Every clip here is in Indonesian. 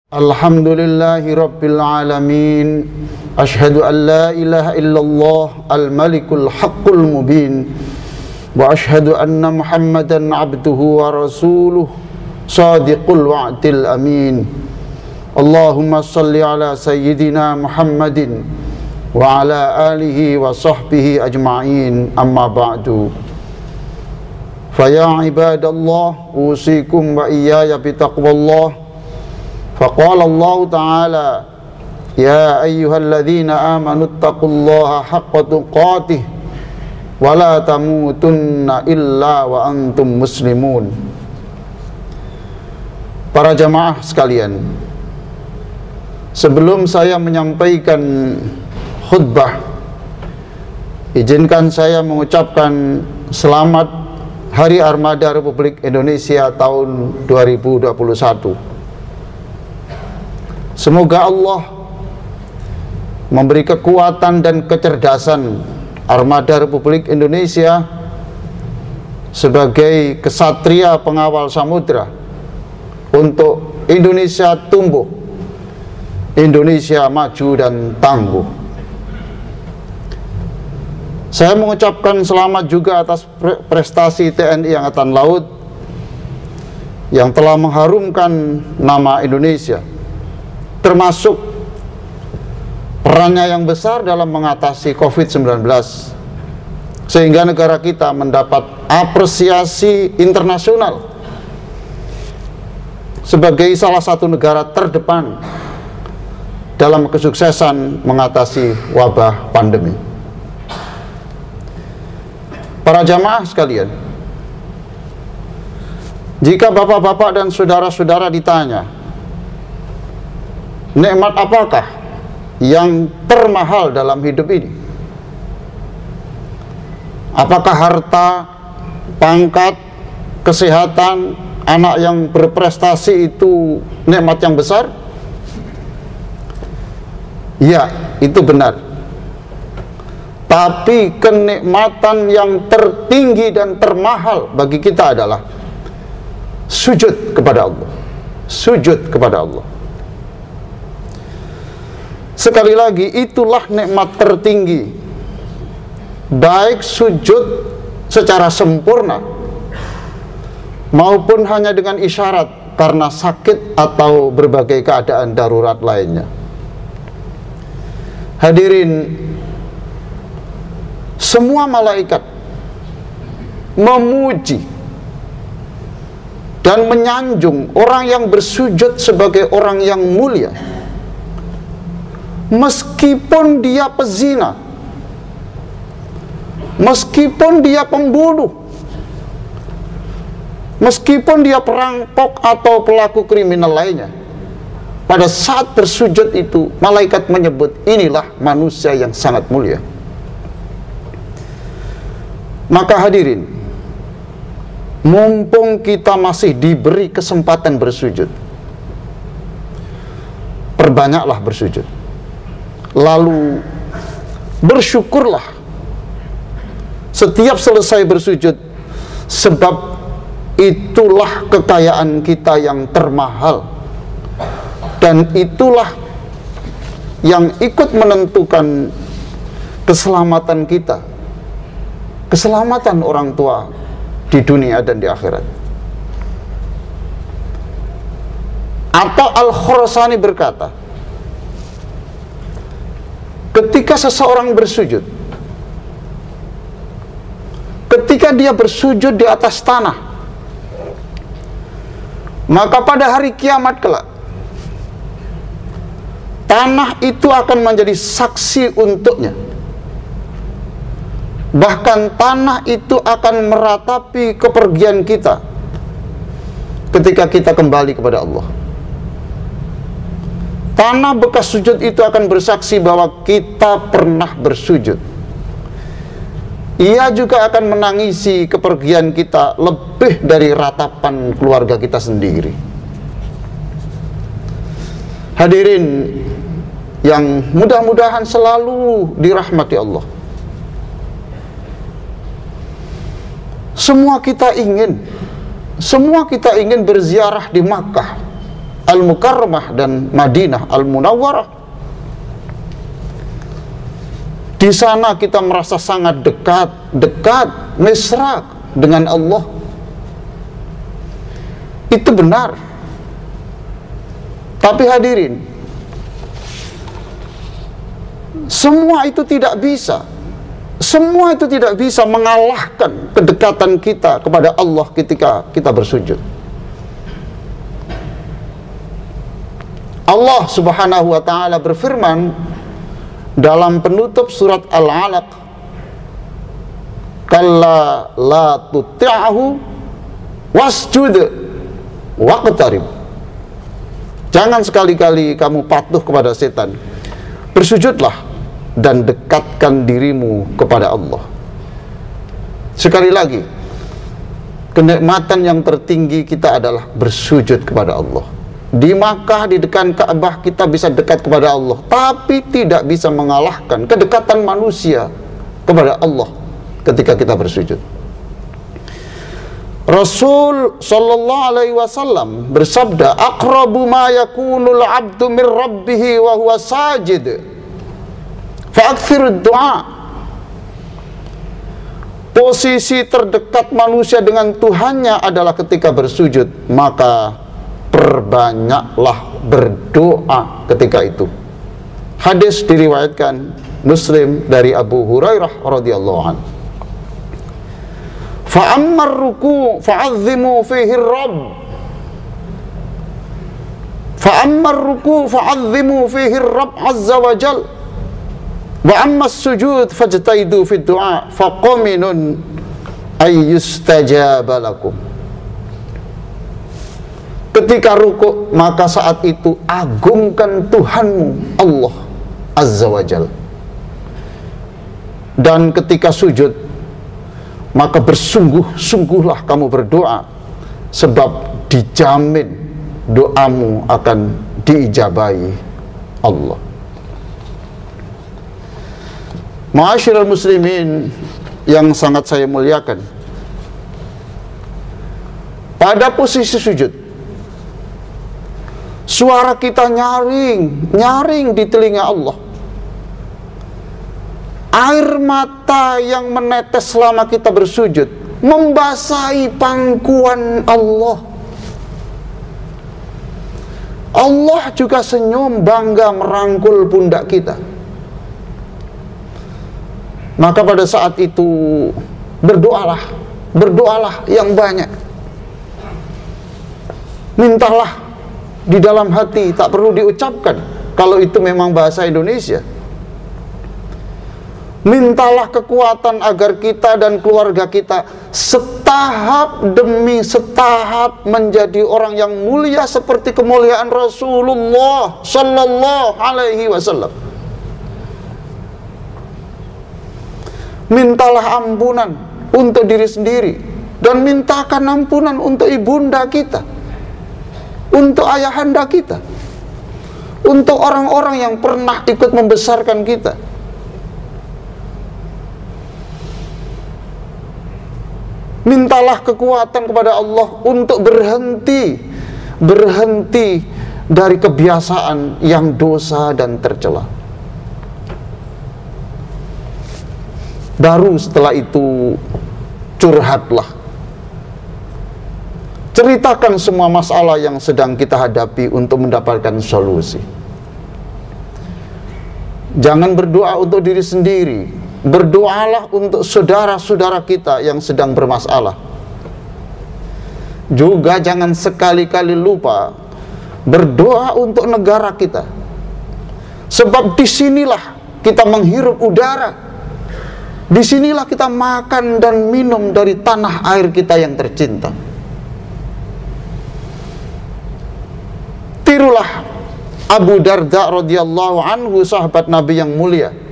Alhamdulillahi Rabbil Alamin. Ashhadu an la ilaha illallah al-malikul haqqul mubin. Wa ashhadu anna Muhammadan abduhu wa rasuluh sadiqul wa'dil amin. Allahumma salli ala sayyidina Muhammadin wa ala alihi wa sahbihi ajma'in, amma ba'du. Faya ibadallah, usikum wa iyaya bitaqwallah. Faqala Allah Ta'ala, ya ayyuhalladzina amanu taqullaha haqqa tuqatih wa la tamutunna illa wa antum muslimun. Para jamaah sekalian, sebelum saya menyampaikan khutbah, izinkan saya mengucapkan selamat Hari Armada Republik Indonesia tahun 2021. Semoga Allah memberi kekuatan dan kecerdasan Armada Republik Indonesia sebagai kesatria pengawal samudra untuk Indonesia tumbuh, Indonesia maju dan tangguh. Saya mengucapkan selamat juga atas prestasi TNI Angkatan Laut yang telah mengharumkan nama Indonesia, termasuk perannya yang besar dalam mengatasi COVID-19, sehingga negara kita mendapat apresiasi internasional sebagai salah satu negara terdepan dalam kesuksesan mengatasi wabah pandemi. Para jamaah sekalian, jika bapak-bapak dan saudara-saudara ditanya, nikmat apakah yang termahal dalam hidup ini? Apakah harta, pangkat, kesehatan, anak yang berprestasi itu nikmat yang besar? Ya, itu benar. Tapi kenikmatan yang tertinggi dan termahal bagi kita adalah sujud kepada Allah. Sujud kepada Allah. Sekali lagi, itulah nikmat tertinggi. Baik sujud secara sempurna maupun hanya dengan isyarat karena sakit atau berbagai keadaan darurat lainnya. Hadirin, semua malaikat memuji dan menyanjung orang yang bersujud sebagai orang yang mulia, meskipun dia pezina, meskipun dia pembunuh, meskipun dia perampok atau pelaku kriminal lainnya. Pada saat bersujud itu, malaikat menyebut, inilah manusia yang sangat mulia. Maka hadirin, mumpung kita masih diberi kesempatan bersujud, perbanyaklah bersujud. Lalu bersyukurlah setiap selesai bersujud, sebab itulah kekayaan kita yang termahal, dan itulah yang ikut menentukan keselamatan kita, keselamatan orang tua di dunia dan di akhirat. Atau Al-Khurasani berkata, ketika seseorang bersujud, ketika dia bersujud di atas tanah, maka pada hari kiamat kelak, tanah itu akan menjadi saksi untuknya. Bahkan tanah itu akan meratapi kepergian kita ketika kita kembali kepada Allah. Tanah bekas sujud itu akan bersaksi bahwa kita pernah bersujud. Ia juga akan menangisi kepergian kita lebih dari ratapan keluarga kita sendiri. Hadirin yang mudah-mudahan selalu dirahmati Allah, semua kita ingin berziarah di Makkah Al-Mukarramah dan Madinah Al-Munawwarah. Di sana kita merasa sangat dekat, mesra dengan Allah. Itu benar. Tapi hadirin, semua itu tidak bisa mengalahkan kedekatan kita kepada Allah ketika kita bersujud. Allah Subhanahu wa ta'ala berfirman dalam penutup surat Al-Alaq, "Kalla la tuti'ahu wasjud waqtarib." Jangan sekali-kali kamu patuh kepada setan. Bersujudlah dan dekatkan dirimu kepada Allah. Sekali lagi, kenikmatan yang tertinggi kita adalah bersujud kepada Allah. Di Makkah, di dekat Ka'bah, kita bisa dekat kepada Allah, tapi tidak bisa mengalahkan kedekatan manusia kepada Allah ketika kita bersujud. Rasul sallallahu alaihi wasallam bersabda, "Aqrabu ma yakunul 'abdu min rabbih wa huwa sajid, fa'akthirud du'a." Posisi terdekat manusia dengan Tuhannya adalah ketika bersujud, maka perbanyaklah berdoa ketika itu. Hadis diriwayatkan Muslim dari Abu Hurairah radhiyallahu anhu. Fa'ammar ruku' fa'azzimu fihi ar-rabb. Fa'ammar ruku' fa'azzimu fihi ar-rabb azza wa jal. Wa amma as-sujud fajtaidu fi ad-du'a faqaminun ay yustajaba lakum. Ketika rukuk, maka saat itu agungkan Tuhanmu Allah azza wa jal. Dan ketika sujud, maka bersungguh-sungguhlah kamu berdoa, sebab dijamin doamu akan diijabahi Allah. Ma'asyiral muslimin yang sangat saya muliakan, pada posisi sujud, suara kita nyaring di telinga Allah. Air mata yang menetes selama kita bersujud membasahi pangkuan Allah. Allah juga senyum bangga merangkul pundak kita. Maka pada saat itu berdoalah yang banyak. Mintalah di dalam hati, tak perlu diucapkan kalau itu memang bahasa Indonesia. Mintalah kekuatan agar kita dan keluarga kita setahap demi setahap menjadi orang yang mulia seperti kemuliaan Rasulullah sallallahu alaihi wasallam. Mintalah ampunan untuk diri sendiri dan mintakan ampunan untuk ibunda kita, untuk ayahanda kita, untuk orang-orang yang pernah ikut membesarkan kita. Mintalah kekuatan kepada Allah untuk berhenti dari kebiasaan yang dosa dan tercela. Baru setelah itu curhatlah. Ceritakan semua masalah yang sedang kita hadapi untuk mendapatkan solusi. Jangan berdoa untuk diri sendiri. Berdoalah untuk saudara-saudara kita yang sedang bermasalah. Juga jangan sekali-kali lupa berdoa untuk negara kita. Sebab disinilah kita menghirup udara. Disinilah kita makan dan minum dari tanah air kita yang tercinta. Tirulah Abu Darda radhiyallahu anhu, sahabat Nabi yang mulia.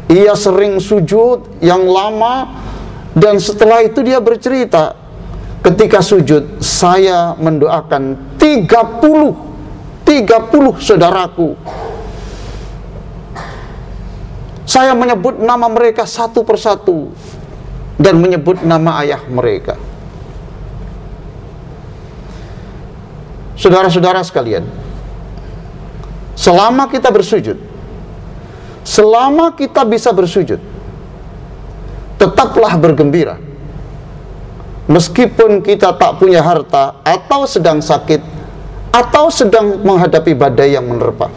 Ia sering sujud yang lama, dan setelah itu dia bercerita, ketika sujud saya mendoakan 30 saudaraku. Saya menyebut nama mereka satu persatu dan menyebut nama ayah mereka. saudara-saudara sekalian, selama kita bersujud, selama kita bisa bersujud, tetaplah bergembira. Meskipun kita tak punya harta, atau sedang sakit, atau sedang menghadapi badai yang menerpa.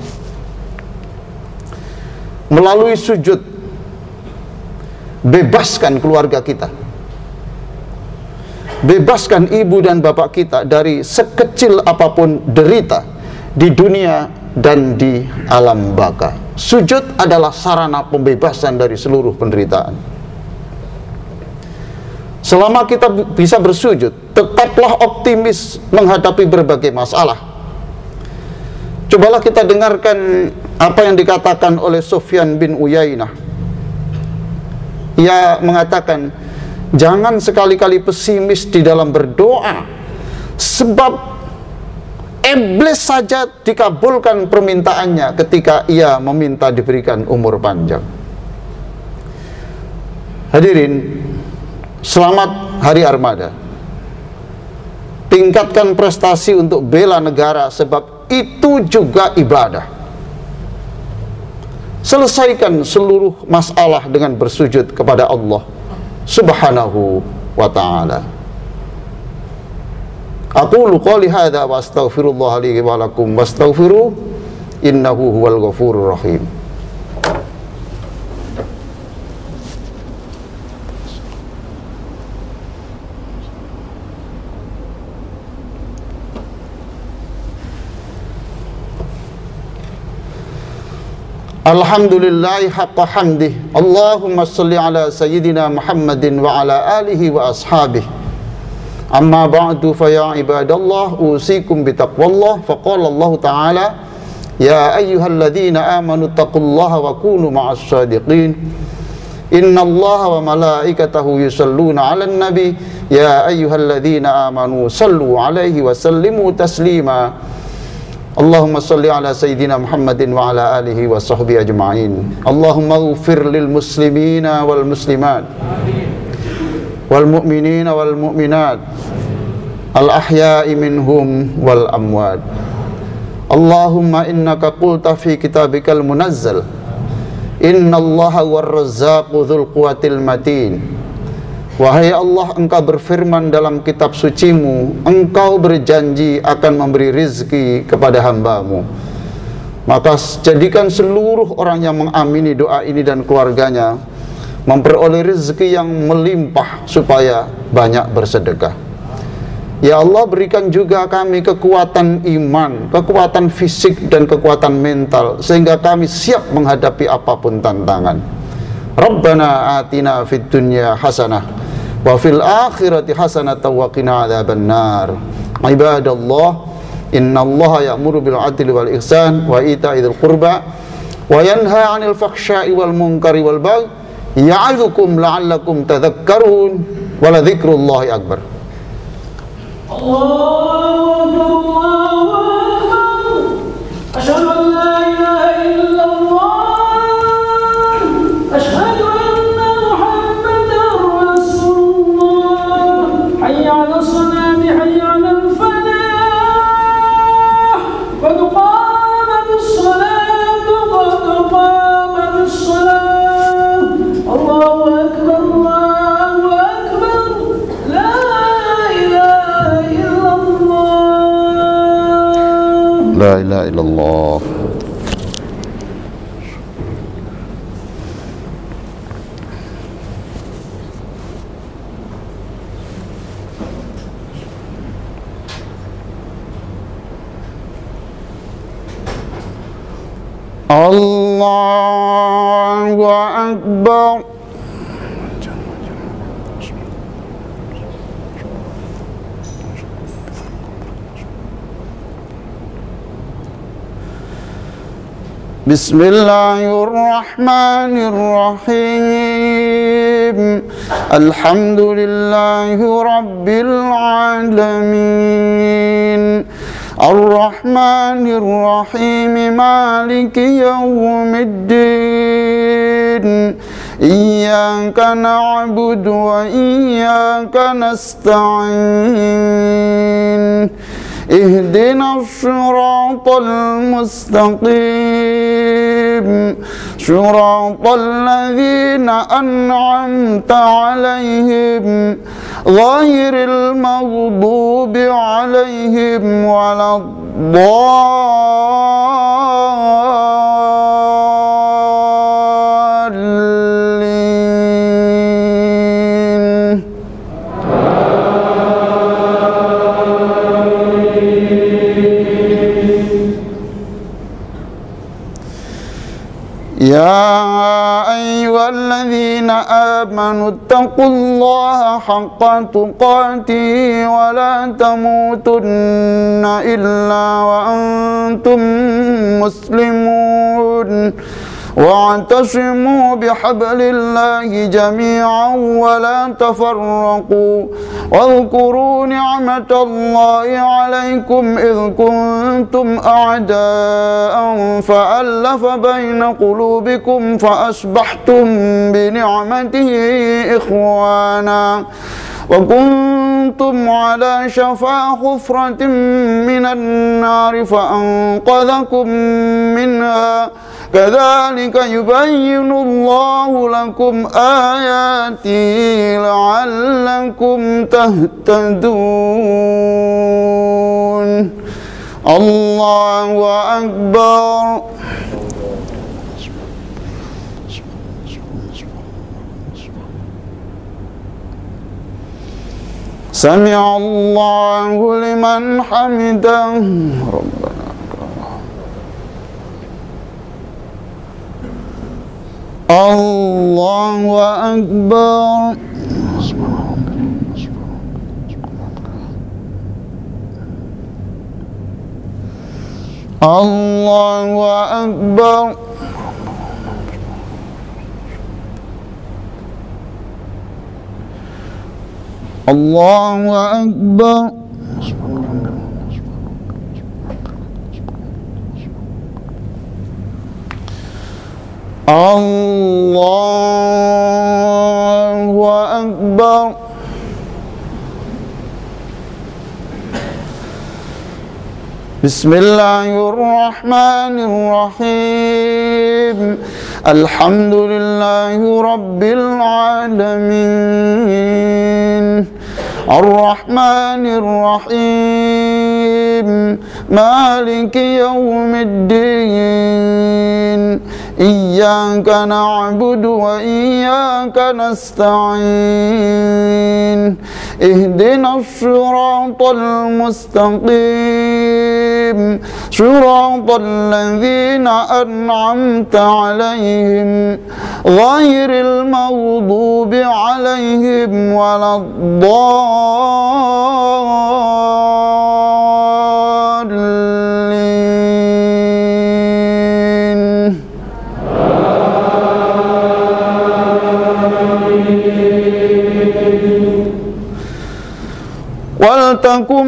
Melalui sujud, bebaskan keluarga kita, bebaskan ibu dan bapak kita dari sekecil apapun derita di dunia dan di alam baka. Sujud adalah sarana pembebasan dari seluruh penderitaan. Selama kita bisa bersujud, tetaplah optimis menghadapi berbagai masalah. Cobalah kita dengarkan apa yang dikatakan oleh Sufyan bin Uyainah. Ia mengatakan, jangan sekali-kali pesimis di dalam berdoa, sebab iblis saja dikabulkan permintaannya ketika ia meminta diberikan umur panjang. Hadirin, selamat Hari Armada. Tingkatkan prestasi untuk bela negara, sebab itu juga ibadah. Selesaikan seluruh masalah dengan bersujud kepada Allah Subhanahu wa ta'ala. Aqulu qouli hadza wa astaghfirullah li wa lakum wastaghfiru innahu huwal ghafurur rahim. Alhamdulillahi haqqa hamdih. Allahumma salli ala sayyidina Muhammadin wa ala alihi wa ashabihi. Amma ba'du, fa ya ibadallah, usikum bitaqwallah. Faqala Allah ta'ala, ya ayyuhalladzina amanu taqullaha wa kunu ma'as sadiqin. Innallaha wa malaikatahu yusalluna 'alan nabi, ya ayyuhalladzina amanu sallu 'alaihi wa sallimu taslima. Allahumma salli ala sayyidina Muhammadin wa ala alihi wa sahbihi ajma'in. Allahumma ighfir lil muslimina wal muslimat, wal mu'minina wal mu'minat, al ahya'i minhum wal amwat. Allahumma innaka qulta fi kitabikal munazzal, innallaha war razzaqu dzul quwwatil matin. Wahai Allah, Engkau berfirman dalam kitab sucimu, Engkau berjanji akan memberi rizki kepada hambamu. Maka jadikan seluruh orang yang mengamini doa ini dan keluarganya memperoleh rezeki yang melimpah supaya banyak bersedekah. Ya Allah, berikan juga kami kekuatan iman, kekuatan fisik dan kekuatan mental, sehingga kami siap menghadapi apapun tantangan. Rabbana atina fid dunya hasanah wa fil akhirati hasanatan wa qina adzabannar. Ibadallah, innallaha ya'muru bil 'adli wal ihsan wa ita'i dzil qurba wa yanha 'anil fakhsya'i wal munkari wal baghi ya'idzukum la'allakum tadhakkarun wa la dzikrullahi akbar. Allahu akbar. Asyhadu an la ilaha illallah. Asyhadu anna Muhammadar Rasulullah. Hayya 'alas salati, hayya 'alal falah. Qad qamatis salatu, qad qamatis salat. Allahu akbar, Allahu akbar. La ilaha illallah. La ilaha illallah. Allahu akbar. Bismillahirrahmanirrahim. Alhamdulillahi rabbil alamin. Ar-Rahmanir-Rahim, Maliki Yawmiddin. Iyyaka na'budu wa iyyaka nasta'in. ihdinas siratal mustaqim siratal ladzina an'amta 'alaihim ghairil maghdubi 'alaihim waladdallin. Ya ayyuhalladzina amanu taqullaha haqqa tuqatih wa la tamutunna illa wa antum muslimun wa'tasimu bihablillahi jami'an wa la tafarraqu wadhkuru ni'matallahi 'alaikum idh kuntum a'da'an fa'alafa baina qulubikum fa asbahtum bi ni'matihi ikhwana wa kuntum 'ala shafa hufratin minan nari fa anqadhakum minha kadzalika yubayyinullahu lakum ayatihi la'allakum tahtadun. Allahu akbar. Sami'allahu liman hamidah. Rabbana Allahu akbar. Allahu akbar. Allahu akbar. Allahu akbar. Bismillahirrahmanirrahim. Alhamdulillahi rabbil alamin. Ar-Rahmanir Rahim. Maliki yaumiddin. Iyyaka na'budu wa iyyaka nasta'in. Ihdinas siratal mustaqim siratal ladzina an'amta 'alaihim ghairil maghdubi 'alaihim waladdallin. Waltakum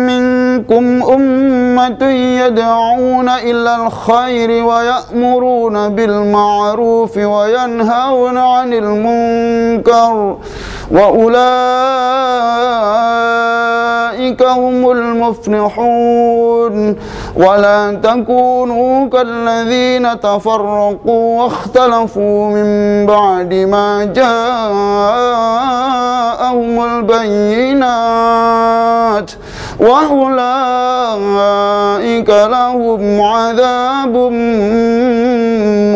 minkum ummatun yad'una ilal khairi wa ya'muruna bil ma'rufi wa yanhauna 'anil munkar wa ulaika humul muflihun wa la takunu kalladzina tafarraqu wa ikhtalafu min ba'di ma ja'ahumul bayyinat wa ulaika lahum 'adzabun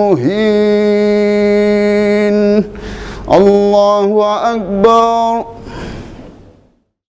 muhin. Allahu akbar.